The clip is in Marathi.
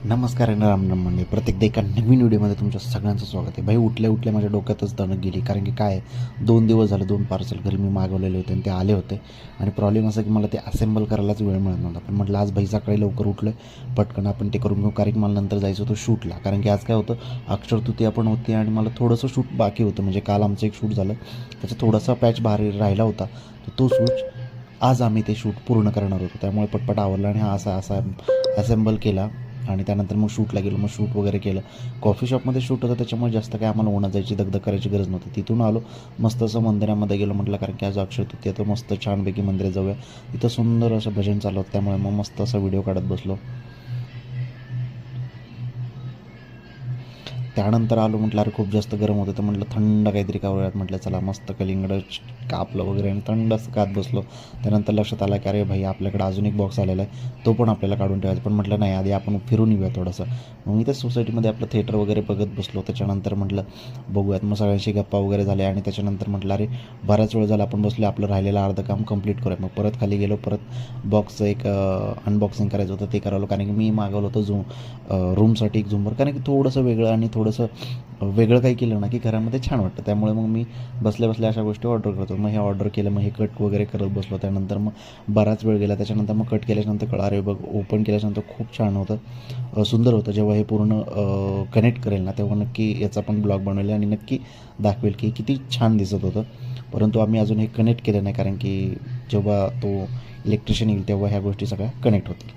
नमस्कार आणि राम राम मंडळी. प्रत्येक एका नवीन व्हिडिओमध्ये तुमच्या सगळ्यांचं स्वागत आहे. भाई उठल्या उठल्या माझ्या डोक्यातच दणक गेली, कारण की काय 2 दिवस झाले 2 पार्सल घरी मी मागवलेले होते आणि ते आले होते. आणि प्रॉब्लेम असा की मला ते असेंबल करायलाच वेळ मिळत नव्हता. पण म्हटलं आज भाई सकाळी लवकर उठलो आहे, पटकन आपण ते करून घेऊ, कारण की मला नंतर जायचं होतं शूटला. कारण की आज काय होतं, अक्षर तृतीया पण होती आणि मला थोडंसं शूट बाकी होतं. म्हणजे काल आमचं एक शूट झालं, त्याचा थोडासा पॅच बाहेर राहिला होता, तर तो शूट आज आम्ही ते शूट पूर्ण करणार होतो. त्यामुळे पटपट आवरला आणि हा असा असेंबल केला आणि त्यानंतर मग शूटला गेलो. मग शूट वगैरे केलं. कॉफी शॉपमध्ये शूट होतं, त्याच्यामुळे जास्त काय आम्हाला उन्हात जायची दगदग करायची गरज नव्हती. तिथून आलो, मस्त असं मंदिरामध्ये गेलो. म्हटलं कारण की आज अक्षय तृतीया, तर मस्त छानपैकी मंदिरात जाऊया. तिथं सुंदर असं भजन चालू होतं, त्यामुळे मग मस्त असा व्हिडिओ काढत बसलो. त्यानंतर आलो, म्हटलं अरे खूप जास्त गरम होतं, तर म्हटलं थंड काहीतरी खाऊयात. म्हटलं चला मस्त कलिंगड कापलं वगैरे आणि थंड असं खात बसलो. त्यानंतर लक्षात आलं की अरे भाई आपल्याकडे अजून एक बॉक्स आलेला आहे, तो पण आपल्याला काढून ठेवायचा. पण म्हटलं नाही, आधी आपण फिरून येऊया थोडंसं. मग मी त्या सोसायटीमध्ये आपलं थिएटर वगैरे बघत बसलो. त्याच्यानंतर म्हटलं बघूयात, मग सगळ्यांशी गप्पा वगैरे झाल्या आणि त्याच्यानंतर म्हटलं अरे बराच वेळ झाला आपण बसलो, आपलं राहिलेलं अर्धं काम कंप्लीट करूया. मग परत खाली गेलो, परत बॉक्सचं एक अनबॉक्सिंग करायचं होतं, ते करावं. कारण की मी मागवलं होतं रूमसाठी एक झुंबर, कारण की थोडंसं वेगळं आणि थोडंसं वेगळं काही केलं ना की घरामध्ये छान वाटतं. त्यामुळे मग मी बसल्या बसल्या अशा गोष्टी ऑर्डर करतो. मग हे ऑर्डर केलं, मग हे कट वगैरे करत बसलो. त्यानंतर मग बराच वेळ गेला. त्याच्यानंतर मग कट केल्याच्यानंतर कळलं अरे बघ, ओपन केल्याच्यानंतर खूप छान होतं, सुंदर होतं. जेव्हा हे पूर्ण कनेक्ट करेल ना, तेव्हा नक्की याचा पण ब्लॉग बनवेल आणि नक्की दाखवेल की किती छान दिसत होतं. परंतु आम्ही अजून हे कनेक्ट केलं नाही, कारण की जेव्हा तो इलेक्ट्रिशियन येईल तेव्हा ह्या गोष्टी सगळ्या कनेक्ट होतील.